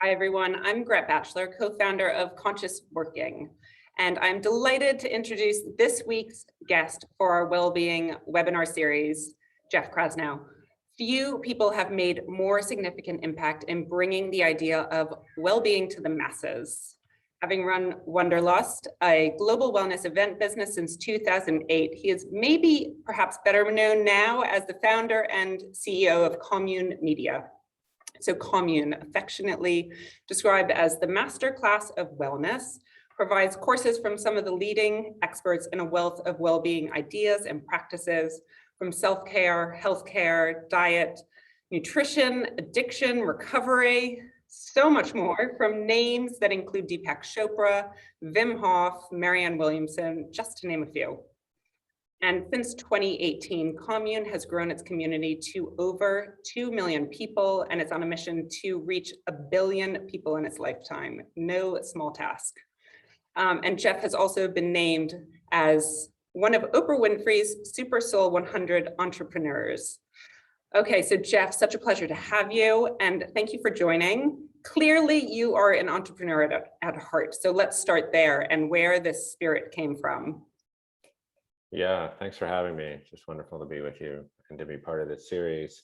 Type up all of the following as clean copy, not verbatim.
Hi, everyone. I'm Gret Batchelor, co-founder of Conscious Working, and I'm delighted to introduce this week's guest for our Wellbeing webinar series, Jeff Krasno. Few people have made more significant impact in bringing the idea of well-being to the masses. Having run Wanderlust, a global wellness event business since 2008, he is perhaps better known now as the founder and CEO of Commune Media. So Commune, affectionately described as the Masterclass of Wellness, provides courses from some of the leading experts in a wealth of well-being ideas and practices, from self-care, healthcare, diet, nutrition, addiction, recovery, so much more, from names that include Deepak Chopra, Wim Hof, Marianne Williamson, just to name a few. And since 2018, Commune has grown its community to over 2 million people, and it's on a mission to reach 1 billion people in its lifetime. No small task. And Jeff has also been named as one of Oprah Winfrey's Super Soul 100 entrepreneurs. Okay, so Jeff, such a pleasure to have you, and thank you for joining. Clearly, you are an entrepreneur at heart, so let's start there and where this spirit came from. Yeah, thanks for having me. It's just wonderful to be with you and to be part of this series.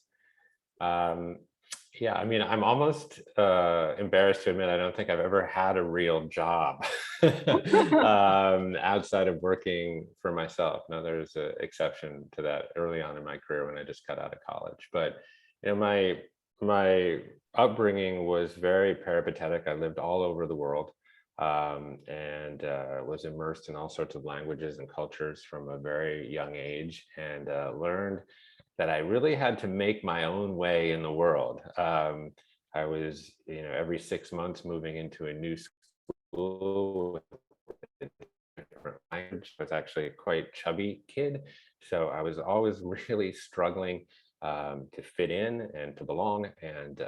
Yeah, I mean, I'm almost embarrassed to admit I don't think I've ever had a real job outside of working for myself. Now, there's an exception to that early on in my career when I just got out of college. But you know, my upbringing was very peripatetic. I lived all over the world. And was immersed in all sorts of languages and cultures from a very young age, and learned that I really had to make my own way in the world. I was, every 6 months moving into a new school with a different language. I was actually a quite chubby kid, so I was always really struggling to fit in and to belong, and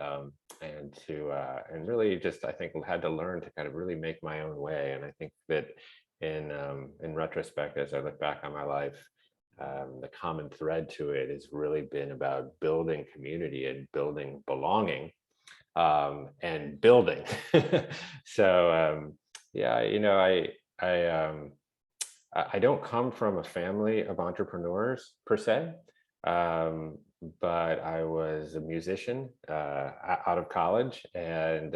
really just, I think, had to learn to kind of really make my own way. And I think that in retrospect, as I look back on my life, the common thread to it has really been about building community and building belonging, and building. So yeah, I don't come from a family of entrepreneurs per se. But I was a musician out of college, and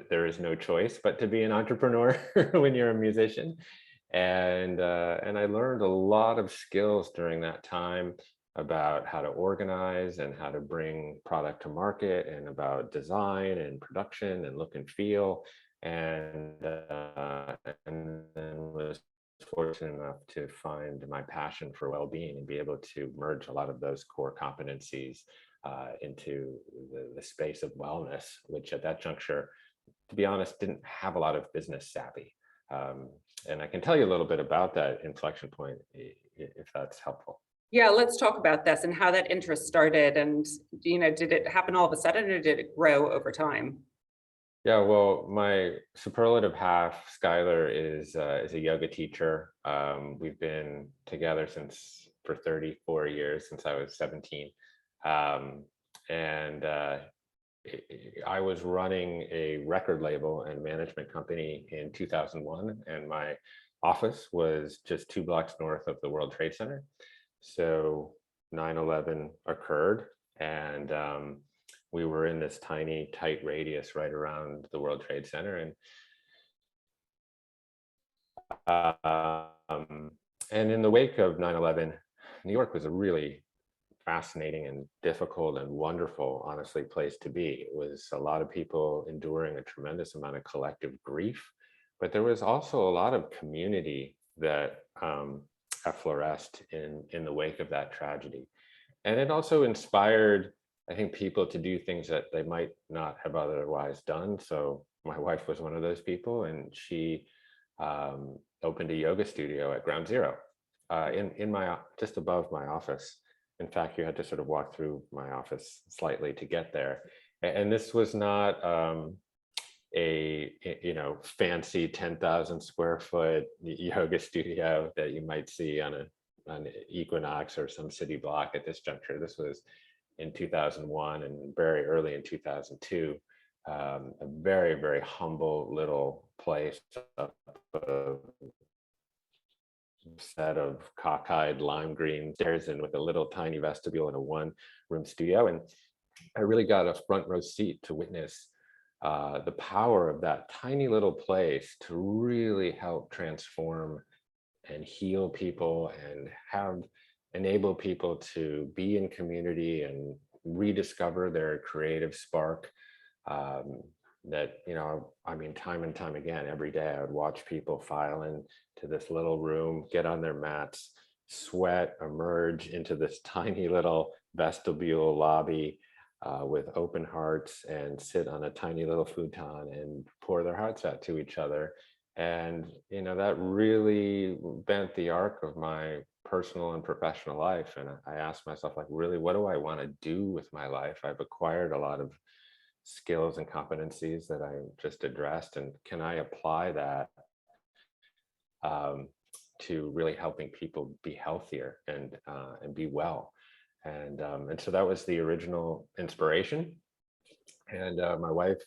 there is no choice but to be an entrepreneur when you're a musician. And I learned a lot of skills during that time about how to organize and how to bring product to market, and about design and production and look and feel, and then was fortunate enough to find my passion for well-being and be able to merge a lot of those core competencies into the space of wellness, which at that juncture, to be honest, didn't have a lot of business savvy. And I can tell you a little bit about that inflection point if that's helpful. Yeah, let's talk about this and how that interest started. And did it happen all of a sudden, or did it grow over time? Yeah, well, my superlative half, Schuyler, is a yoga teacher. We've been together for 34 years, since I was 17. And I was running a record label and management company in 2001, and my office was just 2 blocks north of the World Trade Center. So 9/11 occurred, and we were in this tiny, tight radius right around the World Trade Center. And in the wake of 9/11, New York was a really fascinating and difficult and wonderful, honestly, place to be. It was a lot of people enduring a tremendous amount of collective grief, but there was also a lot of community that flourished in the wake of that tragedy. And it also inspired, I think, people to do things that they might not have otherwise done. So my wife was one of those people, and she opened a yoga studio at Ground Zero in my, just above my office. In fact, you had to sort of walk through my office slightly to get there. And this was not a fancy 10,000 square foot yoga studio that you might see on an Equinox or some city block at this juncture. This was in 2001 and very early in 2002. a very, very humble little place, a set of cockeyed lime green stairs and with a little tiny vestibule and a one-room studio. And I really got a front row seat to witness the power of that tiny little place to really help transform and heal people and enable people to be in community and rediscover their creative spark. That, I mean, time and time again, every day I would watch people file into this little room, get on their mats, sweat, emerge into this tiny little vestibule lobby with open hearts, and sit on a tiny little futon and pour their hearts out to each other. And, that really bent the arc of my personal and professional life. And I asked myself, like, really, what do I want to do with my life? I've acquired a lot of skills and competencies that I just addressed, and can I apply that to really helping people be healthier and be well? And so that was the original inspiration. And my wife,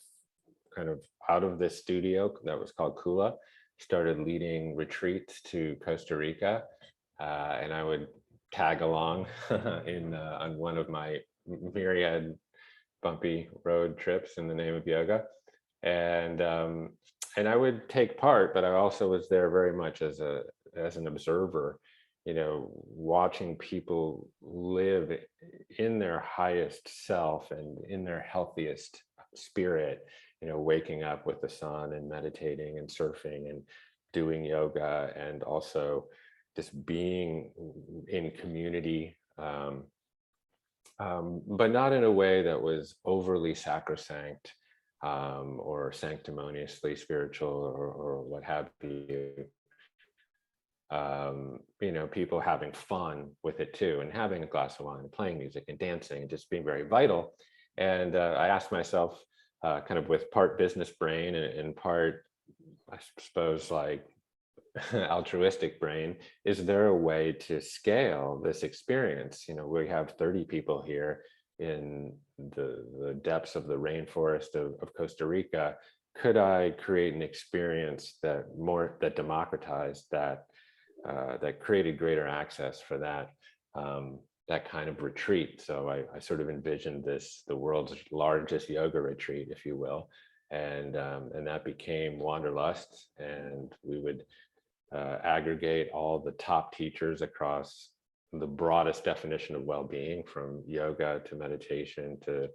kind of out of this studio that was called Kula, started leading retreats to Costa Rica, and I would tag along on one of my myriad bumpy road trips in the name of yoga, and I would take part, but I also was there very much as an observer, watching people live in their highest self and in their healthiest spirit, waking up with the sun and meditating and surfing and doing yoga, and also just being in community, but not in a way that was overly sacrosanct or sanctimoniously spiritual or what have you. People having fun with it too, and having a glass of wine and playing music and dancing and just being very vital. And I asked myself, kind of with part business brain and part, I suppose, like altruistic brain, is there a way to scale this experience? We have 30 people here in the depths of the rainforest of Costa Rica. Could I create an experience that democratized that, that created greater access for that kind of retreat? So I sort of envisioned the world's largest yoga retreat, if you will, and that became Wanderlust. And we would aggregate all the top teachers across the broadest definition of well-being, from yoga to meditation to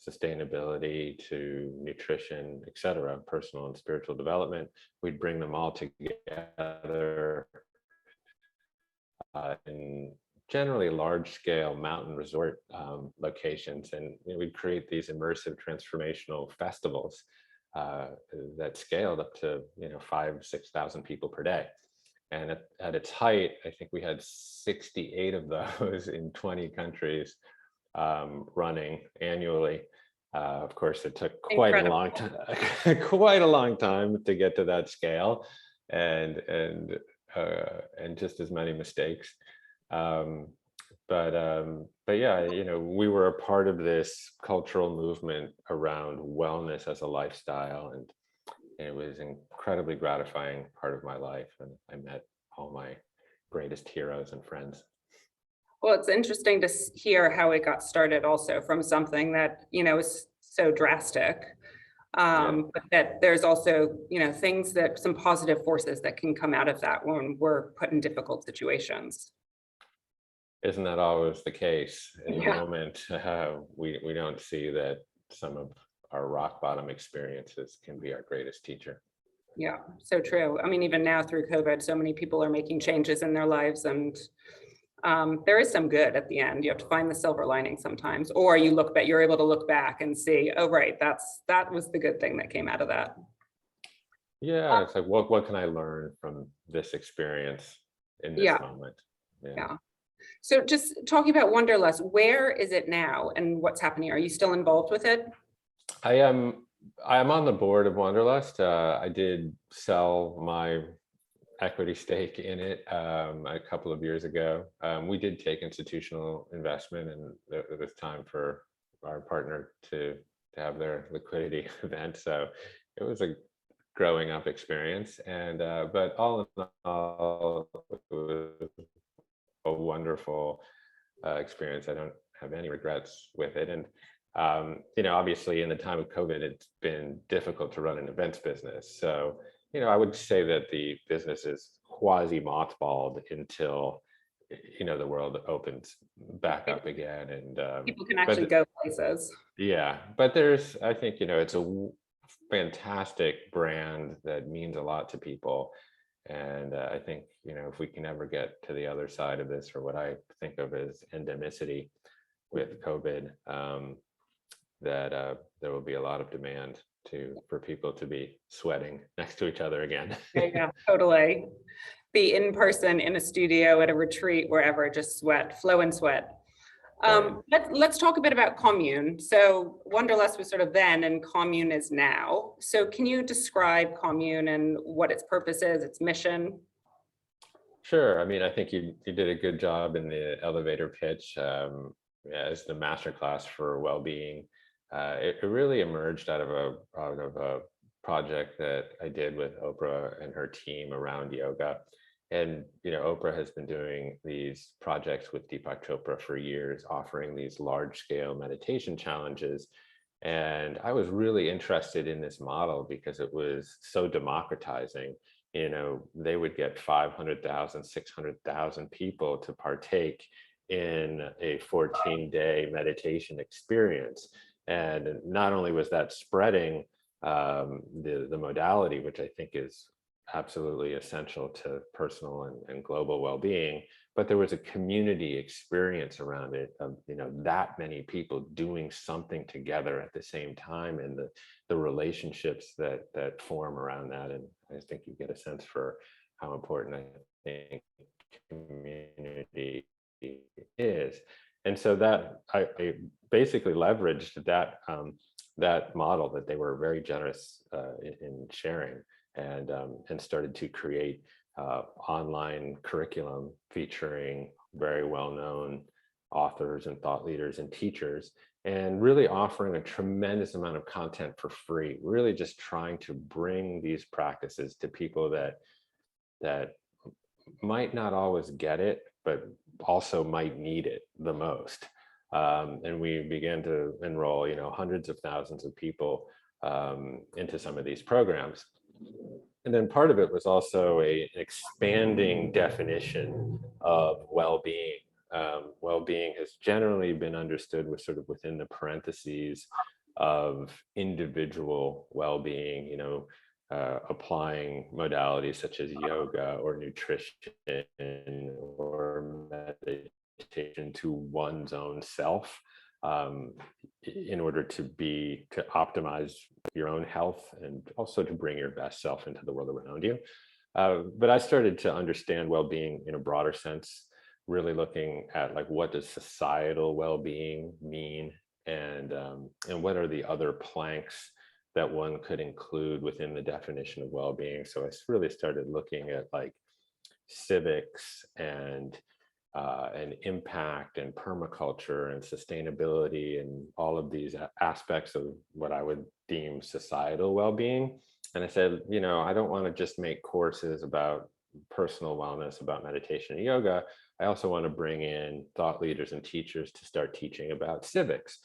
sustainability to nutrition, etc., personal and spiritual development. We'd bring them all together in generally large-scale mountain resort locations, and we'd create these immersive transformational festivals that scaled up to 5,000-6,000 people per day. And at its height, I think we had 68 of those in 20 countries running annually. Of course, it took quite a long time to get to that scale, and just as many mistakes. But yeah, we were a part of this cultural movement around wellness as a lifestyle, and it was an incredibly gratifying part of my life, and I met all my greatest heroes and friends. Well, it's interesting to hear how it got started also from something that, is so drastic. But that there's also, things some positive forces that can come out of that when we're put in difficult situations. Isn't that always the case? In the moment, we don't see that some of our rock bottom experiences can be our greatest teacher. Yeah, so true. I mean, even now through COVID, so many people are making changes in their lives, and there is some good at the end. You have to find the silver lining sometimes, or you're able to look back and see, oh, right, that was the good thing that came out of that. Yeah, it's like, what can I learn from this experience in this moment? Yeah. So just talking about Wanderlust, where is it now and what's happening? Are you still involved with it? I'm on the board of Wanderlust. I did sell my equity stake in it a couple of years ago. We did take institutional investment, and it was time for our partner to to have their liquidity event. So it was a growing up experience, and but all in all, it was a wonderful experience. I don't have any regrets with it. And obviously in the time of COVID, it's been difficult to run an events business. So I would say that the business is quasi mothballed until the world opens back up again. And People can actually go places. yeah, but there's, I think, it's a fantastic brand that means a lot to people. And I think, if we can ever get to the other side of this, or what I think of as endemicity with COVID, that there will be a lot of demand for people to be sweating next to each other again. Yeah, totally. Be in person in a studio, at a retreat, wherever, just sweat, flow and sweat. Let's talk a bit about Commune. So Wanderlust was sort of then, and Commune is now. So can you describe Commune and what its purpose is, its mission? Sure. I mean, I think you did a good job in the elevator pitch as the masterclass for Wellbeing. It really emerged out of a project that I did with Oprah and her team around yoga. And Oprah has been doing these projects with Deepak Chopra for years, offering these large-scale meditation challenges. And I was really interested in this model because it was so democratizing. They would get 500,000, 600,000 people to partake in a 14-day meditation experience. And not only was that spreading the modality, which I think is absolutely essential to personal and global well-being, but there was a community experience around it of that many people doing something together at the same time, and the relationships that form around that. And I think you get a sense for how important I think community is. And so that I basically leveraged that model that they were very generous in sharing, and started to create online curriculum featuring very well-known authors and thought leaders and teachers, and really offering a tremendous amount of content for free, really just trying to bring these practices to people that might not always get it, but also might need it the most. And we began to enroll, hundreds of thousands of people into some of these programs. And then part of it was also an expanding definition of well-being. Well-being has generally been understood with sort of within the parentheses of individual well-being, applying modalities such as yoga or nutrition or meditation to one's own self, in order to optimize your own health and also to bring your best self into the world around you. But I started to understand well-being in a broader sense, really looking at what does societal well-being mean, and what are the other planks that one could include within the definition of well-being. So I really started looking at civics and impact and permaculture and sustainability and all of these aspects of what I would deem societal well-being. And I said, I don't want to just make courses about personal wellness, about meditation and yoga. I also want to bring in thought leaders and teachers to start teaching about civics,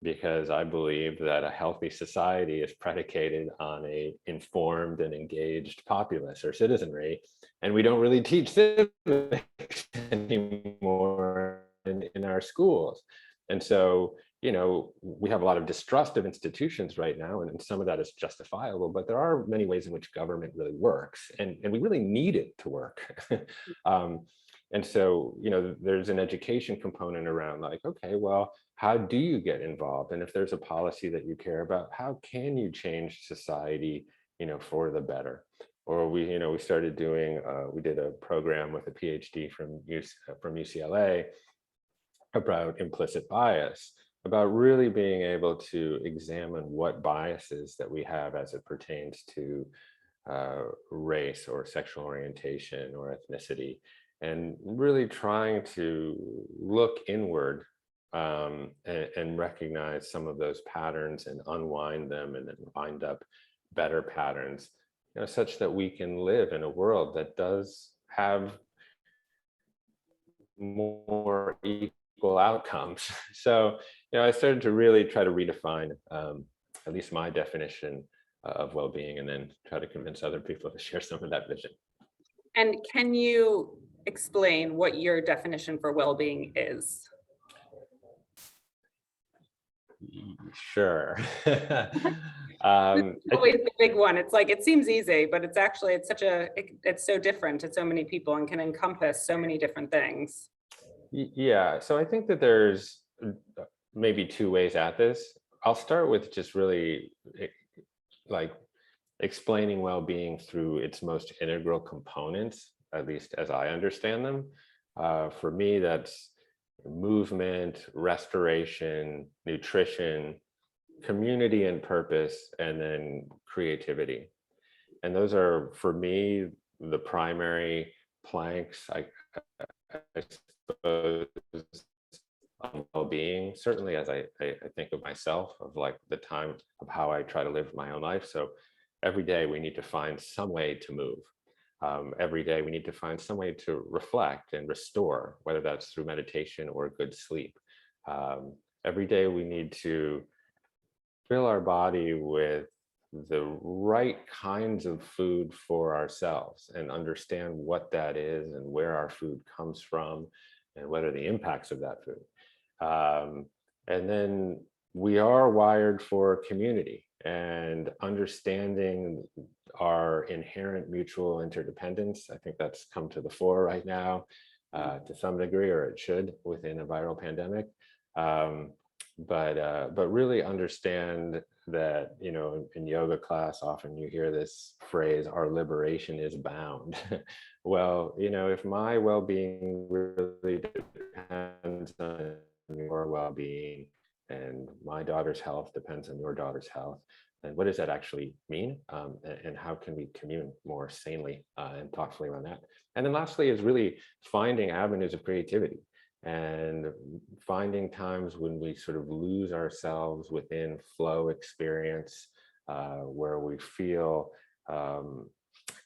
because I believe that a healthy society is predicated on a informed and engaged populace or citizenry. And we don't really teach civics anymore in our schools. And so, we have a lot of distrust of institutions right now, and some of that is justifiable, but there are many ways in which government really works, and we really need it to work. And so, there's an education component around okay, well, how do you get involved? And if there's a policy that you care about, how can you change society, for the better? Or we started doing, we did a program with a PhD from UCLA about implicit bias, about really being able to examine what biases that we have as it pertains to race or sexual orientation or ethnicity, and really trying to look inward and recognize some of those patterns and unwind them and then wind up better patterns, such that we can live in a world that does have more equal outcomes. So, I started to really try to redefine at least my definition of well-being, and then try to convince other people to share some of that vision. And can you explain what your definition for well-being is? Sure. It's always the big one. It's like, it seems easy, but it's actually, it's so different to so many people and can encompass so many different things. Yeah, so I think that there's maybe two ways at this. I'll start with just really like explaining well-being through its most integral components, at least as I understand them. For me, that's movement, restoration, nutrition, community and purpose, and then creativity. And those are, for me, the primary planks, I suppose, of well-being, certainly as I think of myself, of like the time of how I try to live my own life. So every day we need to find some way to move. Every day we need to find some way to reflect and restore, whether that's through meditation or good sleep. Every day we need to fill our body with the right kinds of food for ourselves and understand what that is and where our food comes from and what are the impacts of that food. And then we are wired for community, and understanding our inherent mutual interdependence. I think that's come to the fore right now to some degree, or it should within a viral pandemic. But really understand that, in yoga class, often you hear this phrase, our liberation is bound. Well, if my well-being really depends on your well-being, and my daughter's health depends on your daughter's health, then what does that actually mean? And how can we commune more sanely and thoughtfully around that? And then lastly is really finding avenues of creativity and finding times when we sort of lose ourselves within flow experience, where we feel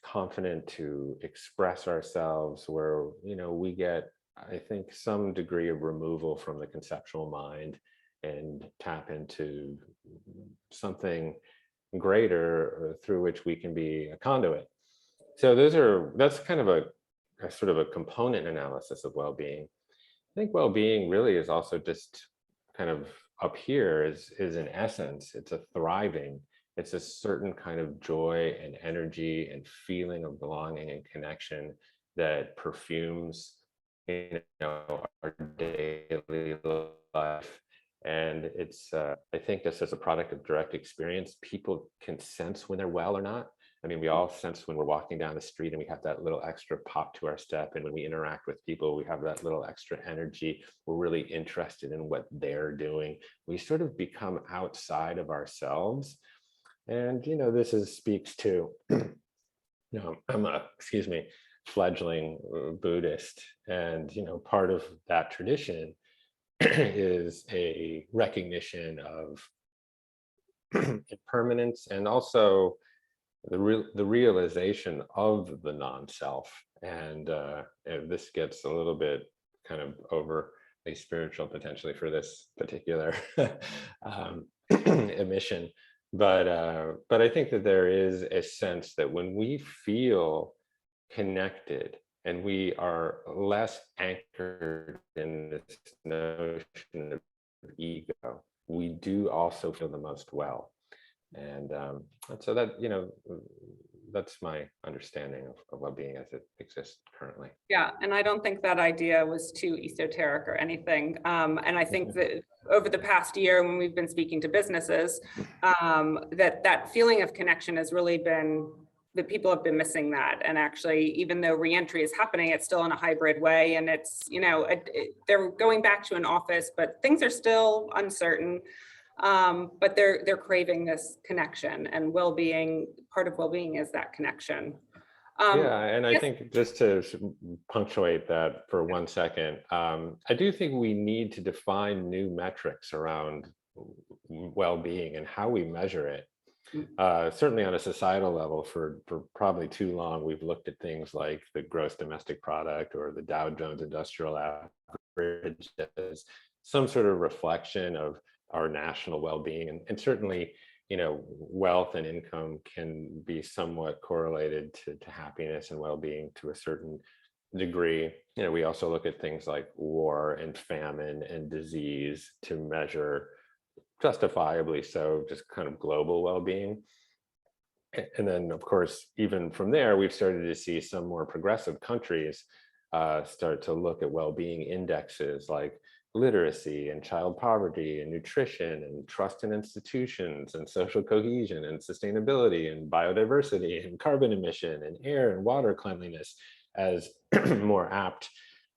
confident to express ourselves, where, we get, I think, some degree of removal from the conceptual mind and tap into something greater through which we can be a conduit. So that's kind of a sort of a component analysis of well-being. I think well-being really is also just kind of up here is in essence, it's a thriving, it's a certain kind of joy and energy and feeling of belonging and connection that perfumes, our daily life. And it's, I think this is a product of direct experience. People can sense when they're well or not. I mean, we all sense when we're walking down the street and we have that little extra pop to our step. And when we interact with people, we have that little extra energy. We're really interested in what they're doing. We sort of become outside of ourselves. And, this speaks to, I'm a, fledgling Buddhist. And, part of that tradition is a recognition of impermanence, and also the realization of the non-self. And this gets a little bit kind of overly spiritual potentially for this particular emission, but I think that there is a sense that when we feel connected and we are less anchored in this notion of ego, we do also feel the most well. And so that, that's my understanding of well-being as it exists currently. Yeah, and I don't think that idea was too esoteric or anything. And I think that over the past year, when we've been speaking to businesses, that feeling of connection has really been, that people have been missing that. And actually, even though reentry is happening, it's still in a hybrid way. And it's, they're going back to an office, but things are still uncertain. But they're craving this connection, and well-being, part of well-being is that connection. Yeah, and I Yes. think just to punctuate that for 1 second, I do think we need to define new metrics around well-being and how we measure it. Certainly on a societal level, for probably too long, we've looked at things like the gross domestic product or the Dow Jones Industrial Average as some sort of reflection of our national well-being, and certainly, wealth and income can be somewhat correlated to happiness and well-being to a certain degree. We also look at things like war and famine and disease to measure, justifiably so, just kind of global well-being. And then, of course, even from there, we've started to see some more progressive countries start to look at well-being indexes like literacy and child poverty and nutrition and trust in institutions and social cohesion and sustainability and biodiversity and carbon emission and air and water cleanliness as more apt,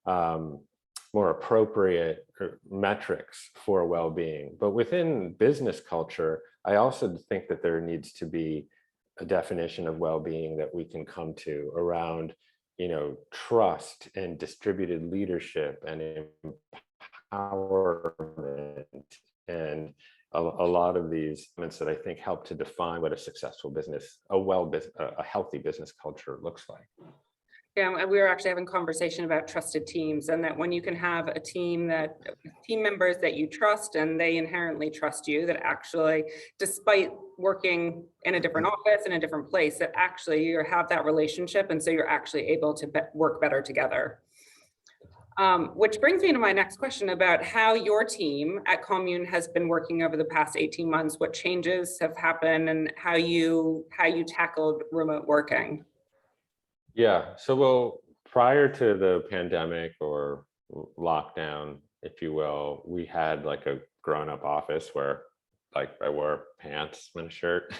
more appropriate metrics for well-being. But within business culture, I also think that there needs to be a definition of well-being that we can come to around, trust and distributed leadership and empowerment, and a lot of these elements that I think help to define what a successful business, a healthy business culture looks like. Yeah, and we were actually having a conversation about trusted teams, and that when you can have a team members that you trust and they inherently trust you, that actually, despite working in a different office, in a different place, that actually you have that relationship, and so you're actually able to work better together. Which brings me to my next question about how your team at Commune has been working over the past 18 months, what changes have happened, and how you tackled remote working. Yeah, so well, prior to the pandemic or lockdown, if you will, we had like a grown-up office where like I wore pants and a shirt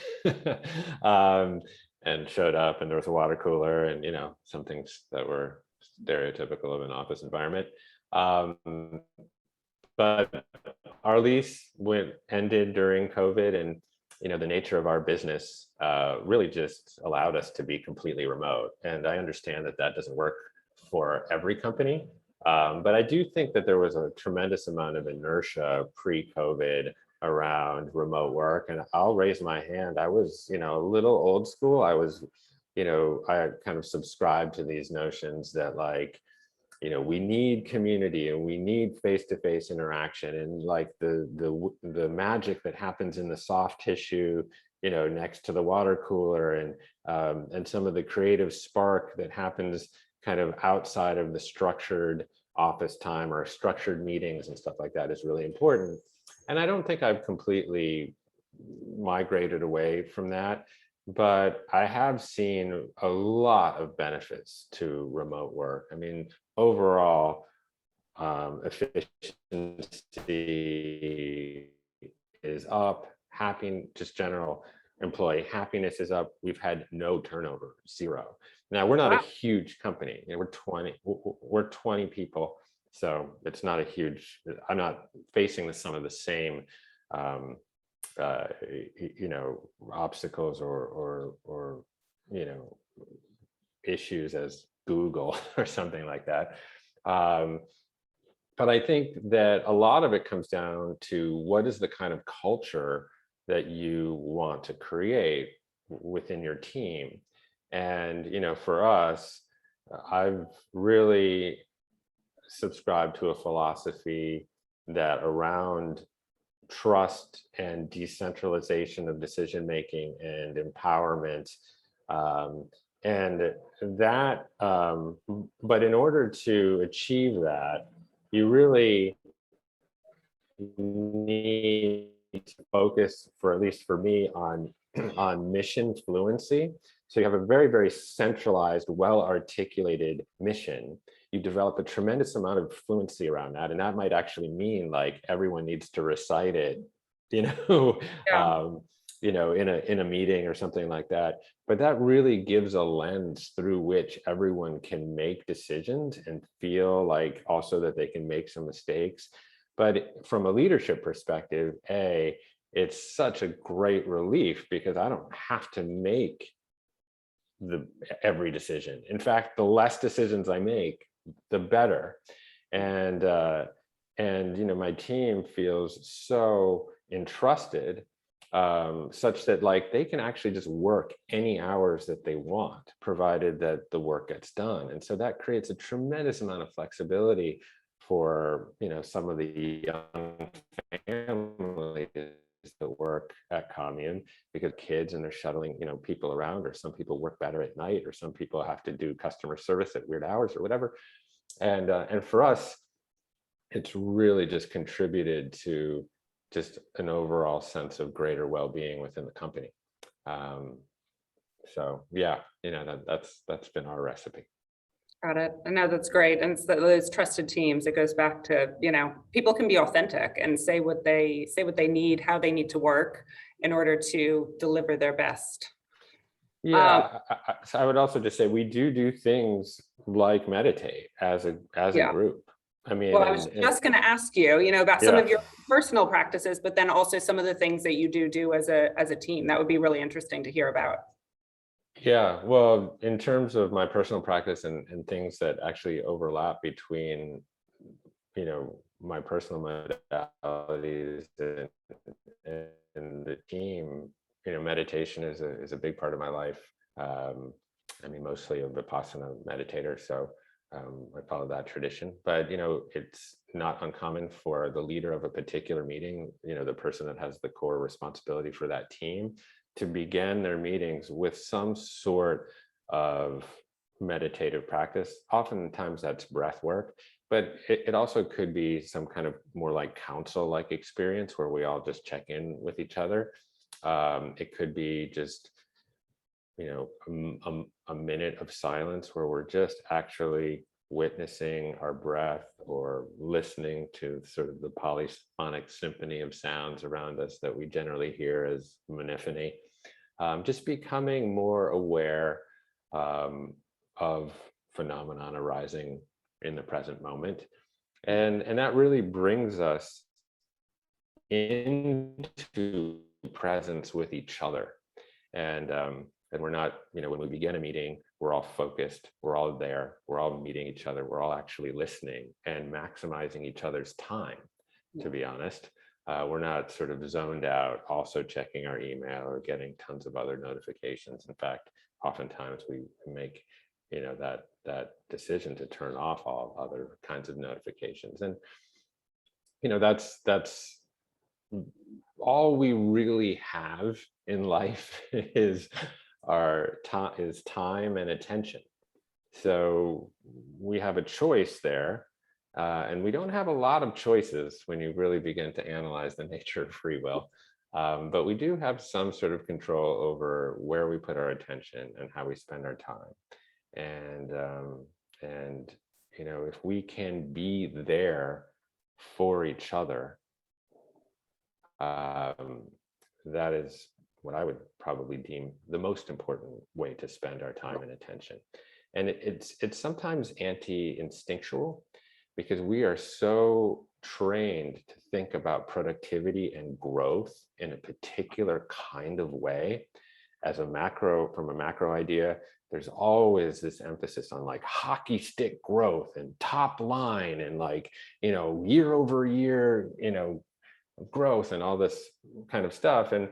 and showed up, and there was a water cooler and some things that were stereotypical of an office environment. But our lease ended during COVID, and the nature of our business really just allowed us to be completely remote. And I understand that that doesn't work for every company, but I do think that there was a tremendous amount of inertia pre-COVID around remote work. And I'll raise my hand. I was, a little old school. I kind of subscribed to these notions that we need community and we need face-to-face interaction, and like the magic that happens in the soft tissue, next to the water cooler, and some of the creative spark that happens kind of outside of the structured office time or structured meetings and stuff like that is really important. And I don't think I've completely migrated away from that, but I have seen a lot of benefits to remote work. I mean, overall, efficiency is up, just general employee happiness is up. We've had no turnover, 0. Now, we're not a huge company. We're 20 people, so it's not a huge. I'm not facing some of the same obstacles or issues as Google or something like that. But I think that a lot of it comes down to what is the kind of culture that you want to create within your team. And, for us, I've really subscribed to a philosophy that around trust and decentralization of decision making and empowerment, and that but in order to achieve that, you really need to focus, for at least for me, on mission fluency. So you have a very, very centralized, well-articulated mission. You develop a tremendous amount of fluency around that, and that might actually mean like everyone needs to recite it, yeah. In a meeting or something like that. But that really gives a lens through which everyone can make decisions and feel like also that they can make some mistakes. But from a leadership perspective, it's such a great relief because I don't have to make every decision. In fact, the less decisions I make, the better. And my team feels so entrusted, such that like they can actually just work any hours that they want, provided that the work gets done. And so that creates a tremendous amount of flexibility for some of the young families that work at Commune, because kids, and they're shuttling people around, or some people work better at night, or some people have to do customer service at weird hours or whatever. And for us, it's really just contributed to just an overall sense of greater well-being within the company. So yeah, that's been our recipe. Got it. I know, that's great. And it's those trusted teams. It goes back to, people can be authentic and say what they need, how they need to work in order to deliver their best. Yeah, so I would also just say we do things like meditate as a group. I mean, well, I was just going to ask you, about some of your personal practices, but then also some of the things that you do as a team. That would be really interesting to hear about. Yeah, well, in terms of my personal practice and things that actually overlap between, my personal modalities and the team, meditation is a big part of my life. I mean, mostly a Vipassana meditator, so I follow that tradition. But it's not uncommon for the leader of a particular meeting, the person that has the core responsibility for that team, to begin their meetings with some sort of meditative practice. Oftentimes that's breath work, but it also could be some kind of more like council-like experience where we all just check in with each other. It could be just, a minute of silence where we're just actually witnessing our breath, or listening to sort of the polyphonic symphony of sounds around us that we generally hear as monophony. Just becoming more aware of phenomenon arising in the present moment. And that really brings us into presence with each other. And we're not, when we begin a meeting, we're all focused, we're all there, we're all meeting each other, we're all actually listening and maximizing each other's time, to be honest. We're not sort of zoned out, also checking our email or getting tons of other notifications. In fact, oftentimes we make, that decision to turn off all other kinds of notifications. And, that's all we really have in life is time and attention. So we have a choice there, and we don't have a lot of choices when you really begin to analyze the nature of free will, but we do have some sort of control over where we put our attention and how we spend our time. And if we can be there for each other, that is what I would probably deem the most important way to spend our time and attention. And it's sometimes anti-instinctual, because we are so trained to think about productivity and growth in a particular kind of way. From a macro idea, there's always this emphasis on like hockey stick growth and top line and year over year, growth and all this kind of stuff. And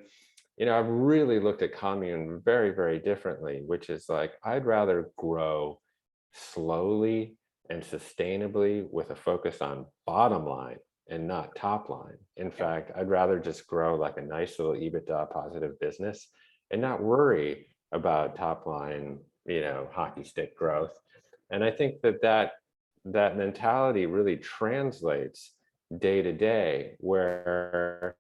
I've really looked at Commune very, very differently, which is like, I'd rather grow slowly and sustainably with a focus on bottom line and not top line. In fact, I'd rather just grow like a nice little EBITDA positive business and not worry about top line, hockey stick growth. And I think that mentality really translates day to day, where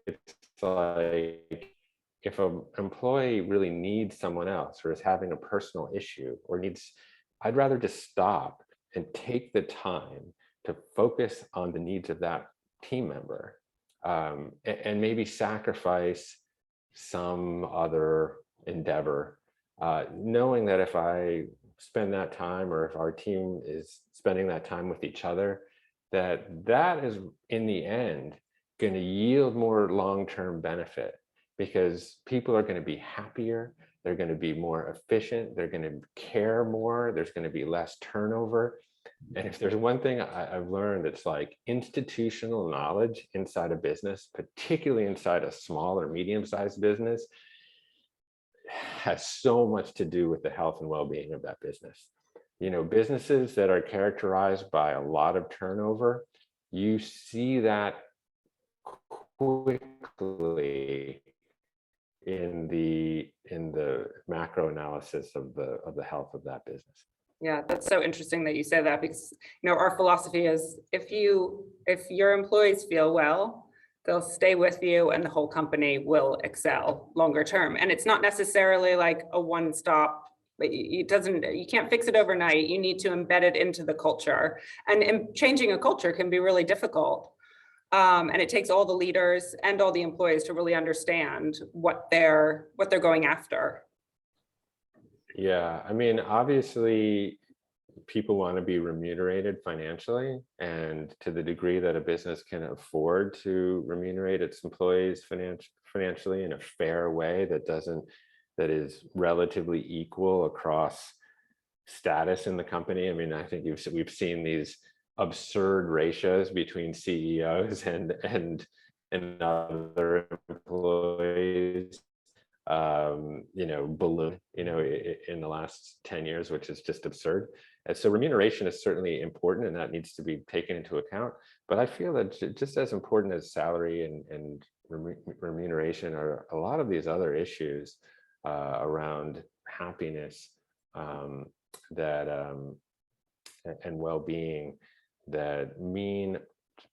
it's like, if an employee really needs someone else, or is having a personal issue, or I'd rather just stop and take the time to focus on the needs of that team member, and maybe sacrifice some other endeavor, knowing that if I spend that time, or if our team is spending that time with each other, that is in the end going to yield more long-term benefit because people are going to be happier, they're going to be more efficient, they're going to care more, there's going to be less turnover. And if there's one thing I've learned, it's like institutional knowledge inside a business, particularly inside a small or medium-sized business, has so much to do with the health and well-being of that business. You know, businesses that are characterized by a lot of turnover, you see that quickly in the macro analysis of the health of that business. Yeah, that's so interesting that you say that, because our philosophy is if your employees feel well, they'll stay with you and the whole company will excel longer term. And it's not necessarily like a one-stop. You can't fix it overnight. You need to embed it into the culture, and changing a culture can be really difficult. And it takes all the leaders and all the employees to really understand what they're going after. Yeah, I mean, obviously, people want to be remunerated financially, and to the degree that a business can afford to remunerate its employees financially in a fair way that is relatively equal across status in the company. I mean, I think we've seen these absurd ratios between CEOs and other employees, balloon, in the last 10 years, which is just absurd. And so remuneration is certainly important, and that needs to be taken into account. But I feel that just as important as salary and remuneration are a lot of these other issues around happiness and well-being that mean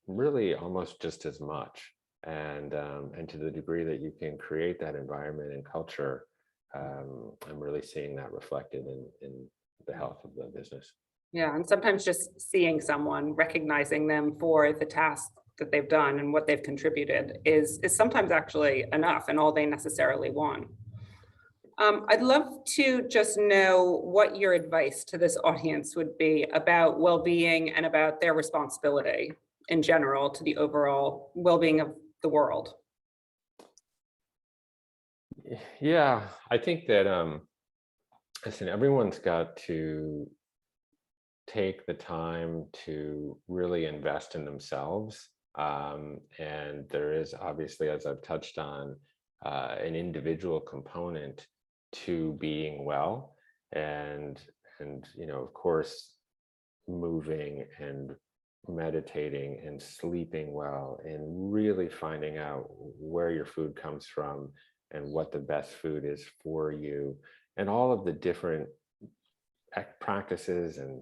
really almost just as much. And to the degree that you can create that environment and culture, I'm really seeing that reflected in the health of the business. Yeah, and sometimes just seeing someone, recognizing them for the task that they've done and what they've contributed is sometimes actually enough, and all they necessarily want. I'd love to just know what your advice to this audience would be about well-being and about their responsibility in general to the overall well-being of the world. Yeah, I think that listen, everyone's got to take the time to really invest in themselves, and there is obviously, as I've touched on, an individual component to being well, and of course, moving and meditating and sleeping well and really finding out where your food comes from and what the best food is for you, and all of the different practices and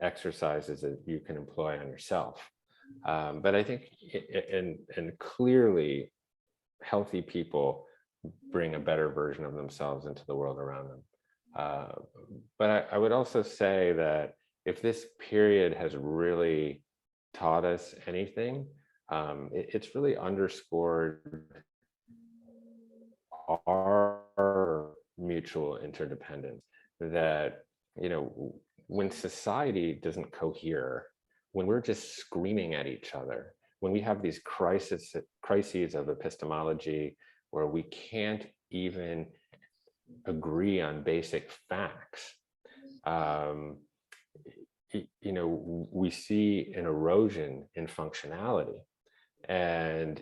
exercises that you can employ on yourself. But I think, and clearly, healthy people bring a better version of themselves into the world around them. But I would also say that if this period has really taught us anything, it's really underscored our mutual interdependence. That, when society doesn't cohere, when we're just screaming at each other, when we have these crises of epistemology where we can't even agree on basic facts, we see an erosion in functionality. And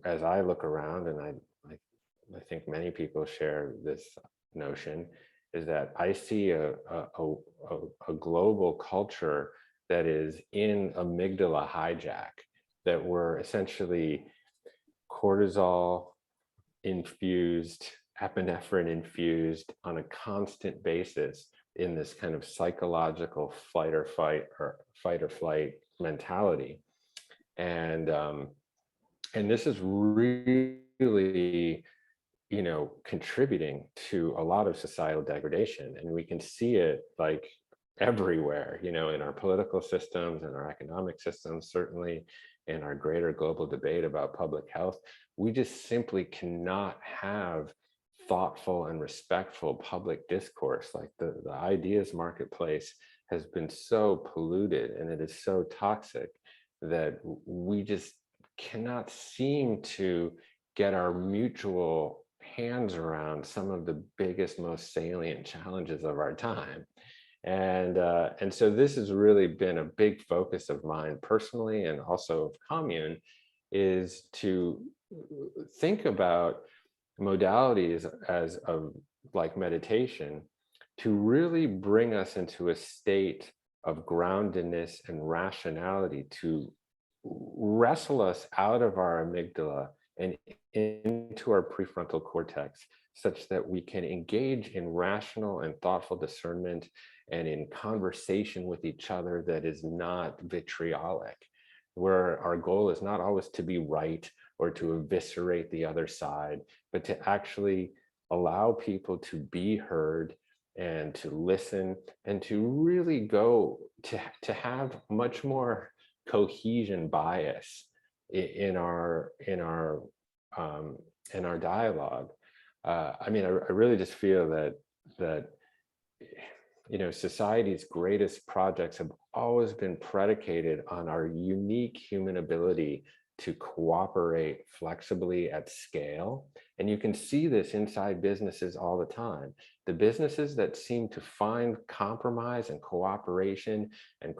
as I look around, and I think many people share this notion, is that I see a global culture that is in amygdala hijack, that we're essentially cortisol infused, epinephrine infused on a constant basis in this kind of psychological fight or flight mentality. And this is really contributing to a lot of societal degradation, and we can see it like everywhere, in our political systems and our economic systems, certainly in our greater global debate about public health. We just simply cannot have thoughtful and respectful public discourse. Like the ideas marketplace has been so polluted, and it is so toxic that we just cannot seem to get our mutual hands around some of the biggest, most salient challenges of our time. And so this has really been a big focus of mine personally, and also of Commune, is to think about modalities as of like meditation to really bring us into a state of groundedness and rationality, to wrestle us out of our amygdala and into our prefrontal cortex, such that we can engage in rational and thoughtful discernment and in conversation with each other that is not vitriolic, where our goal is not always to be right or to eviscerate the other side, but to actually allow people to be heard and to listen, and to really go to have much more cohesion bias in our dialogue. I mean, I really just feel that society's greatest projects have always been predicated on our unique human ability to cooperate flexibly at scale. And you can see this inside businesses all the time. The businesses that seem to find compromise and cooperation and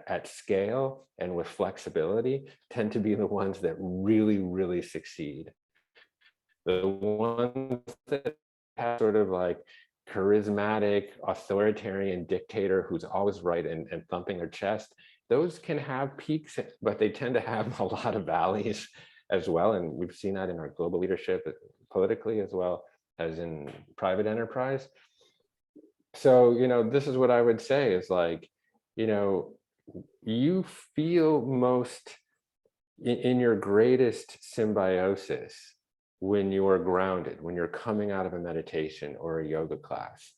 at scale and with flexibility tend to be the ones that really, really succeed. The ones that have sort of like charismatic authoritarian dictator who's always right and thumping their chest, those can have peaks, but they tend to have a lot of valleys as well. And we've seen that in our global leadership politically as well as in private enterprise. So, this is what I would say is like, you feel most in your greatest symbiosis when you're grounded, when you're coming out of a meditation or a yoga class.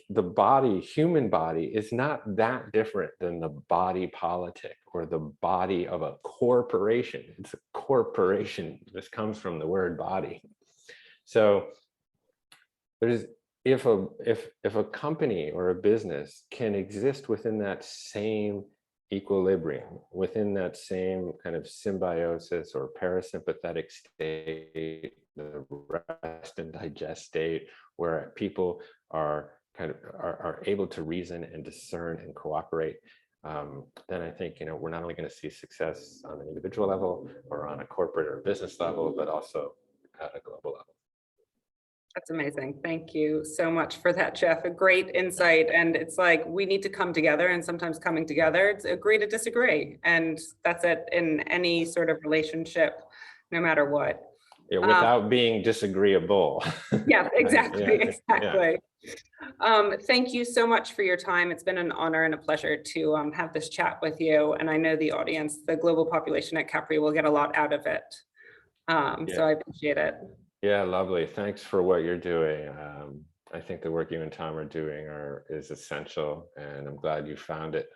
The body, human body, is not that different than the body politic or the body of a corporation. It's a corporation. This comes from the word body. So if a company or a business can exist within that same equilibrium, within that same kind of symbiosis or parasympathetic state, the rest and digest state, where people are able to reason and discern and cooperate, then I think we're not only going to see success on an individual level or on a corporate or business level, but also at a global level. That's amazing. Thank you so much for that, Jeff. A great insight. And it's like, we need to come together, and sometimes coming together, it's agree to disagree. And that's it in any sort of relationship, no matter what. Yeah, without being disagreeable. Yeah, exactly. Yeah, exactly. Yeah. Thank you so much for your time. It's been an honor and a pleasure to have this chat with you. And I know the audience, the global population at Capri, will get a lot out of it. So I appreciate it. Yeah, lovely. Thanks for what you're doing. I think the work you and Tom are doing is essential, and I'm glad you found it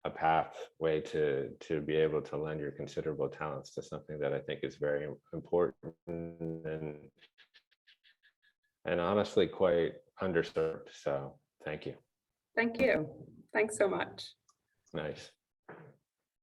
a pathway to be able to lend your considerable talents to something that I think is very important and honestly quite underserved. So thank you. Thank you. Thanks so much. Nice.